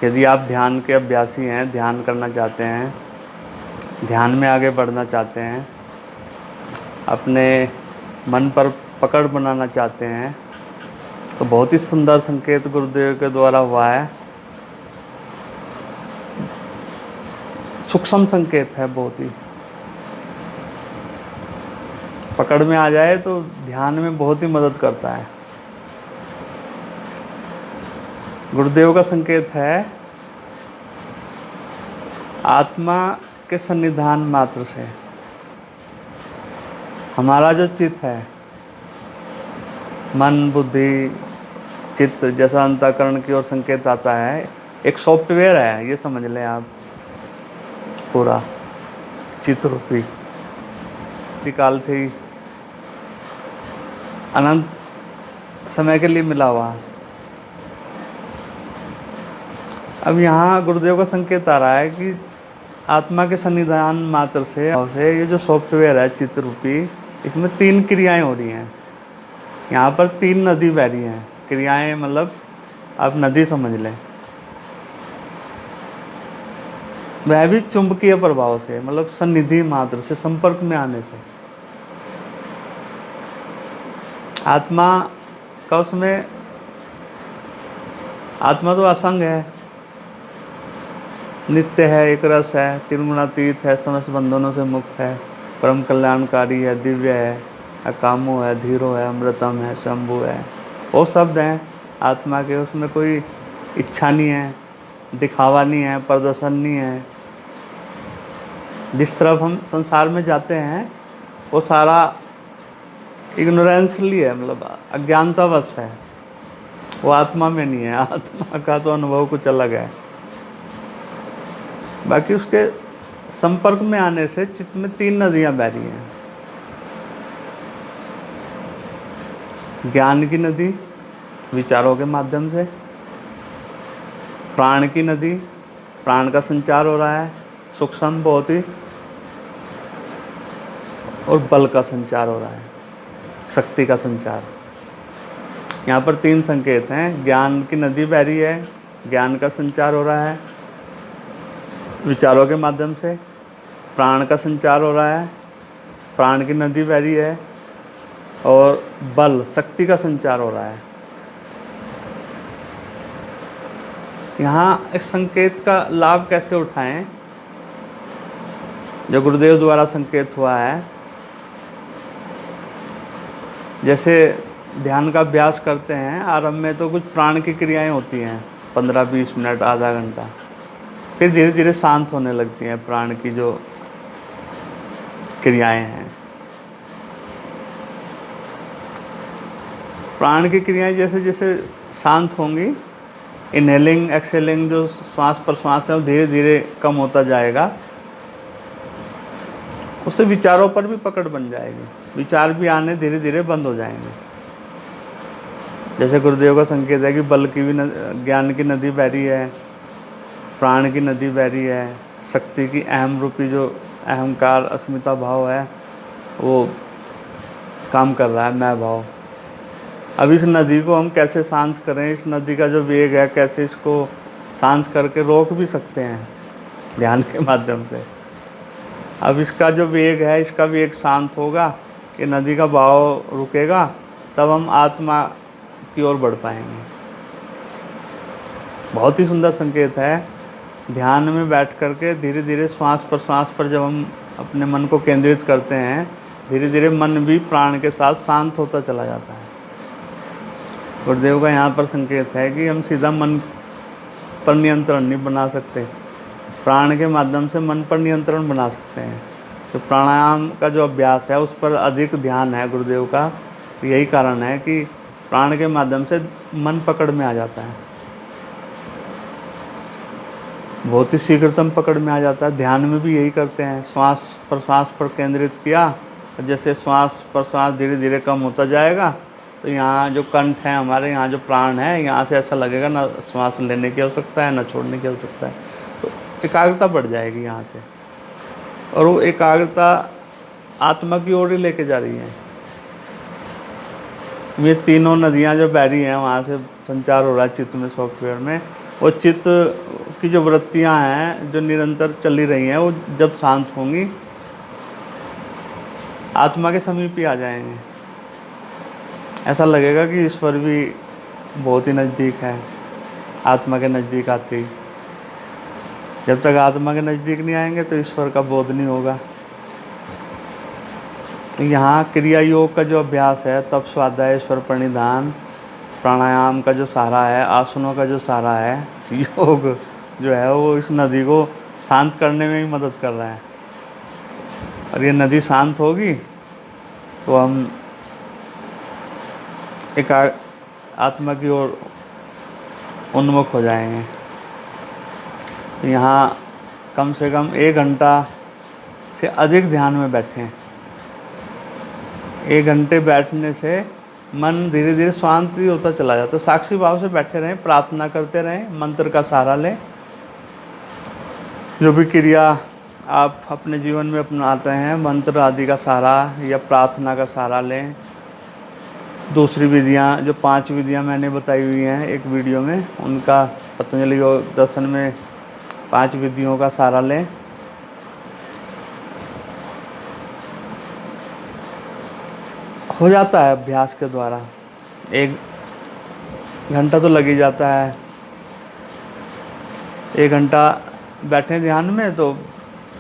यदि आप ध्यान के अभ्यासी हैं, ध्यान करना चाहते हैं, ध्यान में आगे बढ़ना चाहते हैं, अपने मन पर पकड़ बनाना चाहते हैं, तो बहुत ही सुंदर संकेत गुरुदेव के द्वारा हुआ है। सूक्ष्म संकेत है, बहुत ही पकड़ में आ जाए तो ध्यान में बहुत ही मदद करता है। गुरुदेव का संकेत है आत्मा के सन्निधान मात्र से हमारा जो चित्त है, मन, बुद्धि, चित्त जैसा अंतःकरण की ओर संकेत आता है, एक सॉफ्टवेयर है, ये समझ लें आप। पूरा चित्त रूपी काल से ही अनंत समय के लिए मिला हुआ। अब यहाँ गुरुदेव का संकेत आ रहा है कि आत्मा के सन्निधान मात्र से ये जो सॉफ्टवेयर है चित्त रूपी, इसमें 3 क्रियाएं हो रही हैं। यहाँ पर 3 नदी बह रही हैं। क्रियाएं मतलब आप नदी समझ लें। वह भी चुंबकीय प्रभाव से, मतलब सन्निधि मात्र से, संपर्क में आने से। आत्मा का उसमें, आत्मा तो असंग है, नित्य है, एक रस है, त्रिगुणातीत है, समस्त बंधनों से मुक्त है, परम कल्याणकारी है, दिव्य है, अकामो है, धीरो है, अमृतम है, शंभु है। वो शब्द हैं आत्मा के। उसमें कोई इच्छा नहीं है, दिखावा नहीं है, प्रदर्शन नहीं है। जिस तरफ हम संसार में जाते हैं वो सारा इग्नोरेंसली है, मतलब अज्ञानतावश है। वो आत्मा में नहीं है। आत्मा का तो अनुभव कुछ अलग है। बाकी उसके संपर्क में आने से चित्त में 3 नदियां बह रही हैं। ज्ञान की नदी विचारों के माध्यम से, प्राण की नदी, प्राण का संचार हो रहा है सूक्ष्म बहुत ही, और बल का संचार हो रहा है, शक्ति का संचार। यहाँ पर 3 संकेत हैं। ज्ञान की नदी बह रही है, ज्ञान का संचार हो रहा है विचारों के माध्यम से, प्राण का संचार हो रहा है, प्राण की नदी बह रही है, और बल, शक्ति का संचार हो रहा है। यहाँ इस संकेत का लाभ कैसे उठाएं जो गुरुदेव द्वारा संकेत हुआ है। जैसे ध्यान का अभ्यास करते हैं, आरंभ में तो कुछ प्राण की क्रियाएं होती हैं, 15-20 मिनट, आधा घंटा। फिर धीरे धीरे शांत होने लगती हैं प्राण की जो क्रियाएं हैं। प्राण की क्रियाएं जैसे जैसे शांत होंगी, इनहेलिंग एक्सहेलिंग जो श्वास प्रश्वास है वो धीरे धीरे कम होता जाएगा। उससे विचारों पर भी पकड़ बन जाएगी, विचार भी आने धीरे धीरे बंद हो जाएंगे। जैसे गुरुदेव का संकेत है कि बल की भी ज्ञान की नदी बह रही है, प्राण की नदी बह रही है, शक्ति की अहम रूपी जो अहंकार अस्मिता भाव है वो काम कर रहा है, मैं भाव। अब इस नदी को हम कैसे शांत करें, इस नदी का जो वेग है कैसे इसको शांत करके रोक भी सकते हैं ध्यान के माध्यम से। अब इसका जो वेग है, इसका वेग शांत होगा, कि नदी का बहाव रुकेगा, तब हम आत्मा की ओर बढ़ पाएंगे। बहुत ही सुंदर संकेत है। ध्यान में बैठ करके धीरे धीरे श्वास प्रश्वास पर जब हम अपने मन को केंद्रित करते हैं, धीरे धीरे मन भी प्राण के साथ शांत होता चला जाता है। गुरुदेव का यहाँ पर संकेत है कि हम सीधा मन पर नियंत्रण नहीं बना सकते, प्राण के माध्यम से मन पर नियंत्रण बना सकते हैं। तो प्राणायाम का जो अभ्यास है उस पर अधिक ध्यान है गुरुदेव का। यही कारण है कि प्राण के माध्यम से मन पकड़ में आ जाता है, बहुत ही शीघ्रतम पकड़ में आ जाता है। ध्यान में भी यही करते हैं, श्वास प्रश्वास पर केंद्रित किया, जैसे श्वास प्रश्वास धीरे धीरे कम होता जाएगा तो यहाँ जो कंठ है हमारे, यहाँ जो प्राण है, यहाँ से ऐसा लगेगा ना श्वास लेने की आवश्यकता है ना छोड़ने की आवश्यकता है। तो एकाग्रता बढ़ जाएगी यहाँ से, और वो एकाग्रता आत्मा की ओर ही लेके जा रही है। ये तीनों नदियाँ जो बह रही हैं वहाँ से संचार हो रहा है चित्त में, सॉफ्टवेयर में, वो चित्त की जो वृत्तियां हैं जो निरंतर चली रही हैं, वो जब शांत होंगी आत्मा के समीप ही आ जाएंगे। ऐसा लगेगा कि ईश्वर भी बहुत ही नज़दीक है, आत्मा के नज़दीक आते ही। जब तक आत्मा के नज़दीक नहीं आएंगे तो ईश्वर का बोध नहीं होगा। तो यहाँ क्रिया योग का जो अभ्यास है, तप, स्वाध्याय, ईश्वर प्रणिधान, प्राणायाम का जो सहारा है, आसनों का जो सहारा है, योग जो है वो इस नदी को शांत करने में ही मदद कर रहा है। और ये नदी शांत होगी तो हम एक आत्मा की ओर उन्मुख हो जाएंगे। यहाँ कम से कम 1 घंटा से अधिक ध्यान में बैठें। 1 घंटे बैठने से मन धीरे धीरे शांत ही होता चला जाता है। साक्षी भाव से बैठे रहें, प्रार्थना करते रहें, मंत्र का सहारा लें। जो भी क्रिया आप अपने जीवन में अपनाते हैं, मंत्र आदि का सहारा या प्रार्थना का सहारा लें। दूसरी विधियाँ, जो 5 विधियाँ मैंने बताई हुई हैं एक वीडियो में, उनका पतंजलि योग दर्शन में 5 विधियों का सहारा लें। हो जाता है अभ्यास के द्वारा, 1 घंटा तो लग ही जाता है। 1 घंटा बैठे ध्यान में तो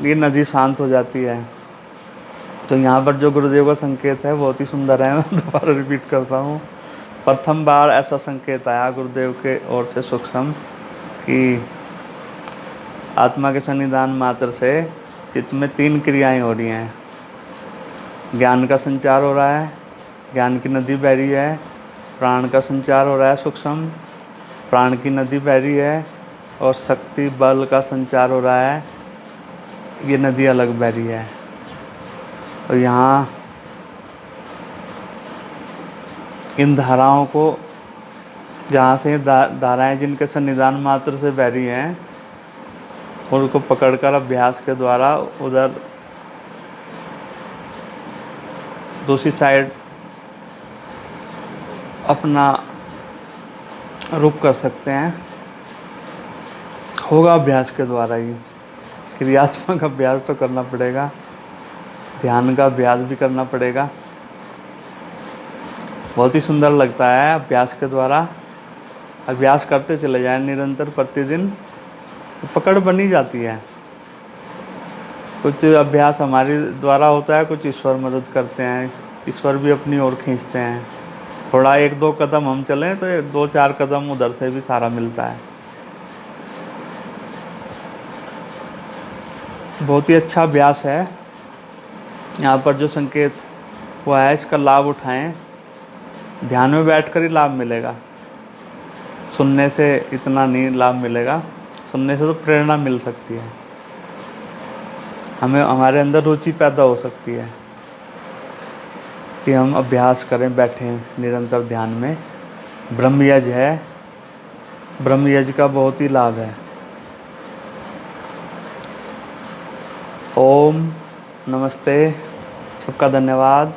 ये नदी शांत हो जाती है। तो यहाँ पर जो गुरुदेव का संकेत है बहुत ही सुंदर है। मैं दोबारा रिपीट करता हूँ। प्रथम बार ऐसा संकेत आया गुरुदेव के ओर से सूक्ष्म कि आत्मा के सन्निधान मात्र से चित्त में 3 क्रियाएं हो रही हैं। ज्ञान का संचार हो रहा है, ज्ञान की नदी बह रही है। प्राण का संचार हो रहा है सूक्ष्म, प्राण की नदी बह रही है। और शक्ति बल का संचार हो रहा है, ये नदी अलग बह रही है। और यहाँ इन धाराओं को, जहाँ से धाराएं जिनके सन्निधान मात्र से बह रही हैं, उनको पकड़कर अभ्यास के द्वारा उधर दूसरी साइड अपना रुख कर सकते हैं। होगा अभ्यास के द्वारा ही। क्रियात्मक अभ्यास तो करना पड़ेगा, ध्यान का अभ्यास भी करना पड़ेगा। बहुत ही सुंदर लगता है अभ्यास के द्वारा। अभ्यास करते चले जाएं निरंतर प्रतिदिन, तो पकड़ बनी जाती है। कुछ अभ्यास हमारे द्वारा होता है, कुछ ईश्वर मदद करते हैं, ईश्वर भी अपनी ओर खींचते हैं। थोड़ा 1-2 कदम हम चलें तो 2-4 कदम उधर से भी सहारा मिलता है। बहुत ही अच्छा अभ्यास है। यहाँ पर जो संकेत हुआ है इसका लाभ उठाएं। ध्यान में बैठकर ही लाभ मिलेगा, सुनने से इतना नहीं लाभ मिलेगा। सुनने से तो प्रेरणा मिल सकती है, हमें हमारे अंदर रुचि पैदा हो सकती है कि हम अभ्यास करें, बैठें निरंतर ध्यान में। ब्रह्मयज है, ब्रह्मयज का बहुत ही लाभ है। ओम नमस्ते, सबका धन्यवाद।